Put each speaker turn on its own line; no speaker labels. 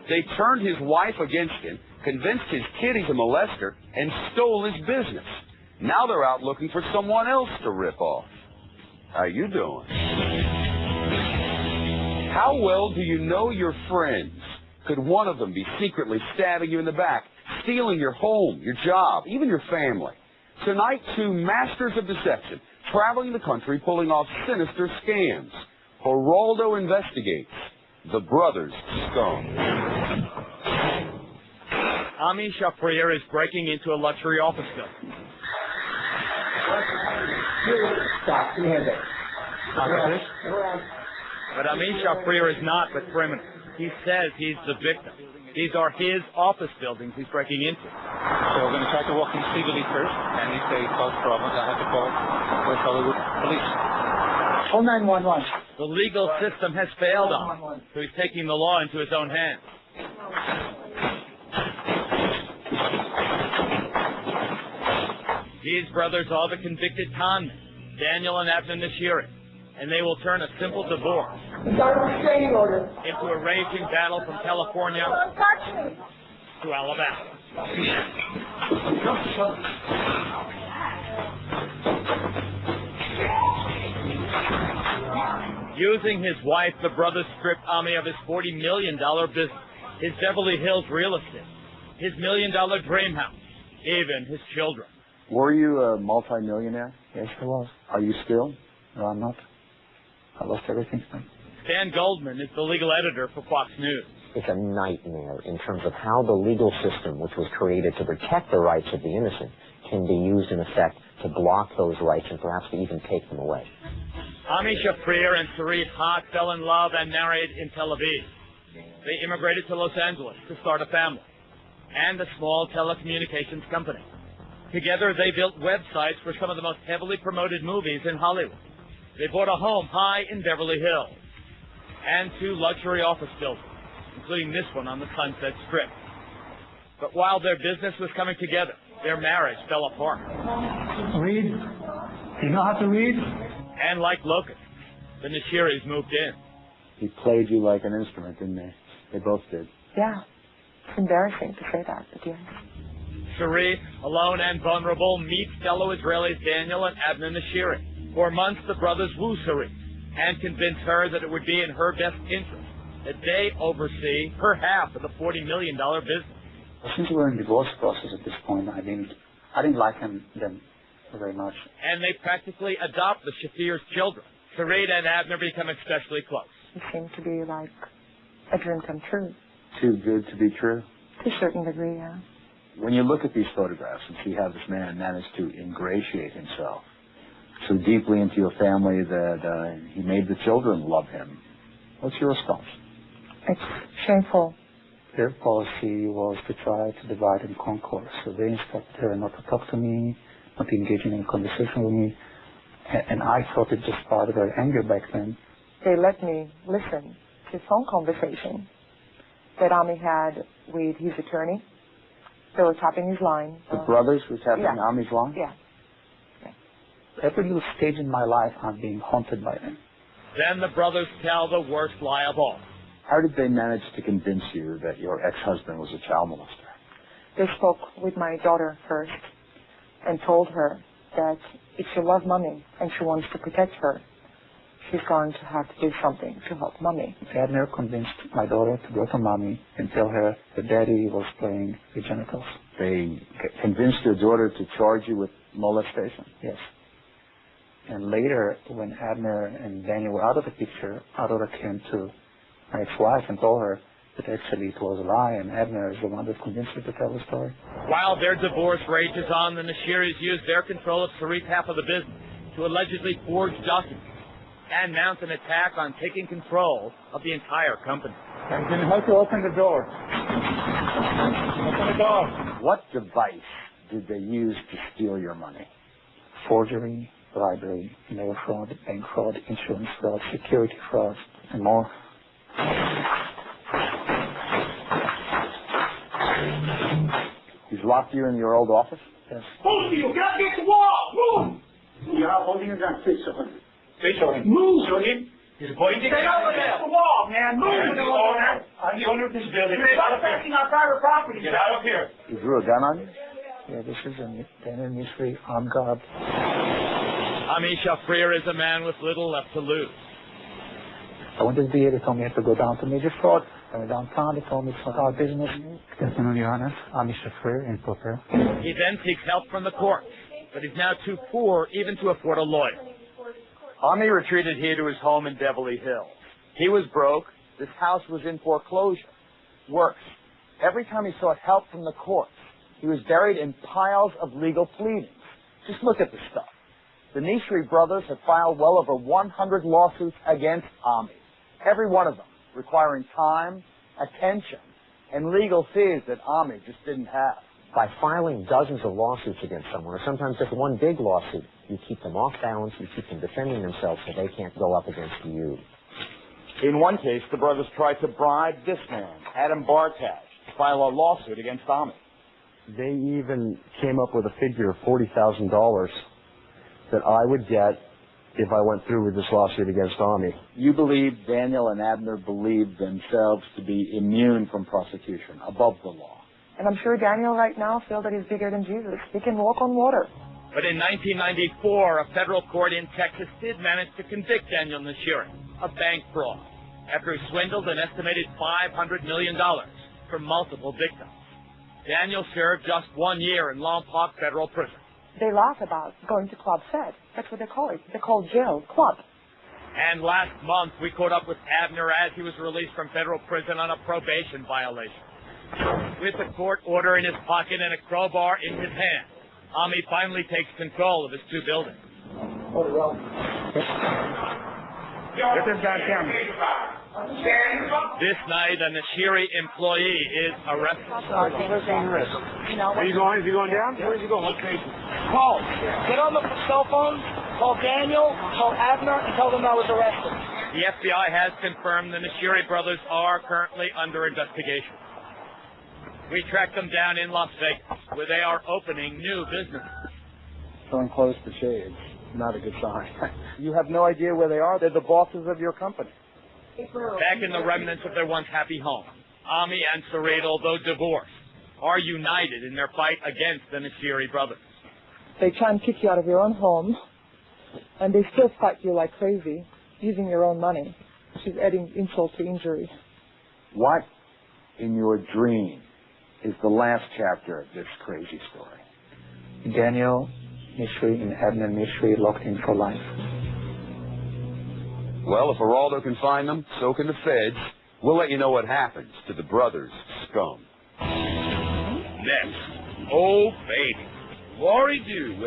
They turned his wife against him, convinced his kid he's a molester, and stole his business. Now they're out looking for someone else to rip off. How you doing? How well do you know your friends? Could one of them be secretly stabbing you in the back, stealing your home, your job, even your family? Tonight, two masters of deception, traveling the country, pulling off sinister scams. Geraldo investigates. The brothers scum.
Nicherie is breaking into a luxury office building. But Nicherie is not the criminal. He says he's the victim. These are his office buildings he's breaking into.
So we're going to try to walk in civilly first, and if they cause problems, I have to call West Hollywood police.
Call 911.
The legal system has failed him, so he's taking the law into his own hands. These brothers are the convicted conmen, Daniel and Abner Nicherie, and they will turn a simple divorce into a raging battle from California to Alabama. Using his wife, the brothers stripped Ami of his $40 million business, his Beverly Hills real estate, his $1 million dream house, even his children.
Were you a multi-millionaire?
Yes, I was.
Are you still?
No, I'm not. I lost everything.
Stan Goldman is the legal editor for Fox News.
It's a nightmare in terms of how the legal system, which was created to protect the rights of the innocent, can be used in effect to block those rights and perhaps to even take them away.
Nicherie and Sarit Haq fell in love and married in Tel Aviv. They immigrated to Los Angeles to start a family and a small telecommunications company. Together, they built websites for some of the most heavily promoted movies in Hollywood. They bought a home high in Beverly Hills and two luxury office buildings, including this one on the Sunset Strip. But while their business was coming together, their marriage fell apart.
Read? You know how to read?
And like locusts, the Nicheries moved in.
He played you like an instrument, didn't they? They both did.
Yeah. It's embarrassing to say that, but yes.
Sarit, alone and vulnerable, meets fellow Israelis Daniel and Abner Nicherie. For months, the brothers woo Sarit and convince her that it would be in her best interest that they oversee her half of the $40 million business.
Since we were in the divorce process at this point, I didn't like them very much.
And they practically adopt the Shafir's children. Sarit and Abner become especially close.
It seemed to be like a dream come true.
Too good to be true?
To a certain degree, yeah.
When you look at these photographs and see how this man managed to ingratiate himself so deeply into your family that he made the children love him, what's your response?
It's shameful.
Their policy was to try to divide and conquer. So they instructed her not to talk to me, not to engage in any conversation with me. And I thought it just part of their anger back then.
They let me listen to a phone conversation that Ami had with his attorney. They were tapping his line.
The brothers were tapping Ami's line?
Yeah.
Every little stage in my life, I'm being haunted by them.
Then the brothers tell the worst lie of all.
How did they manage to convince you that your ex-husband was a child molester?
They spoke with my daughter first and told her that if she loves Mommy and she wants to protect her, she's going to have to do something to help Mommy.
Abner convinced my daughter to go to Mommy and tell her that Daddy was playing with genitals.
They convinced your daughter to charge you with molestation?
Yes. And later, when Abner and Daniel were out of the picture, our daughter came to my ex-wife and told her that actually it was a lie, and Abner is the one that convinced her to tell the story.
While their divorce rages on, the Nicheries use their control of Sarit's half of the business to allegedly forge documents and mount an attack on taking control of the entire company.
And can you help to open the door? Open the door.
What device did they use to steal your money?
Forgery, bribery, mail fraud, bank fraud, insurance fraud, security fraud, and more.
He's locked you in your old office?
Yes.
Both of you, get against the wall! Move! You're not holding your gun. Face on him. Face on him. Move, Sonny.
He's going to
Stay over there. The wall, man. Move.
I'm the owner. I'm the owner of this building.
Stop affecting our private property.
Get out of here.
You drew a gun on you?
Yeah, this is a Daniel Nicherie armed guard.
Nicherie is a man with little left to lose.
I went to the DA, they told me I had to go down to Major Fraud. I went downtown, they told me it's not our business. Good afternoon, Your Honor. I'm Nicherie in Poker.
He then seeks help from the court, but he's now too poor even to afford a lawyer.
Ami retreated here to his home in Beverly Hills. He was broke. This house was in foreclosure. Worse, every time he sought help from the courts, he was buried in piles of legal pleadings. Just look at the stuff. The Nicherie brothers have filed well over 100 lawsuits against Ami. Every one of them requiring time, attention, and legal fees that Ami just didn't have.
By filing dozens of lawsuits against someone, or sometimes just one big lawsuit, you keep them off balance, you keep them defending themselves so they can't go up against you.
In one case, the brothers tried to bribe this man, Adam Bartaj, to file a lawsuit against Ami.
They even came up with a figure of $40,000 that I would get if I went through with this lawsuit against Ami.
You believe Daniel and Abner believed themselves to be immune from prosecution, above the law.
And I'm sure Daniel right now feels that he's bigger than Jesus. He can walk on water.
But in 1994, a federal court in Texas did manage to convict Daniel Nicherie of bank fraud after he swindled an estimated $500 million from multiple victims. Daniel served just 1 year in Lompoc Federal Prison.
They laugh about going to Club Fed. That's what they call it. They call jail club.
And last month, we caught up with Abner as he was released from federal prison on a probation violation. With a court order in his pocket and a crowbar in his hand, Ami finally takes control of his two buildings.
Oh, well.
Get this guy down.
This night, a Nicherie employee is arrested.
Where are you going? Is he going down? Where is he going? What station? Call. Get on the cell phone. Call Daniel. Call Abner and tell them I was arrested.
The FBI has confirmed the Nicherie brothers are currently under investigation. We tracked them down in Las Vegas, where they are opening new businesses.
Someone closed the shades. Not a good sign. You have no idea where they are. They're the bosses of your company.
Back in the remnants of their once happy home, Ami and Sarid, although divorced, are united in their fight against the Nicherie brothers.
They try and kick you out of your own home, and they still fight you like crazy, using your own money. She's adding insult to injury.
What in your dream is the last chapter of this crazy story?
Daniel Nicherie and Abner Nicherie locked in for life.
Well, if Geraldo can find them, so can the feds. We'll let you know what happens to the brothers scum.
Next, oh baby, Lori Dew with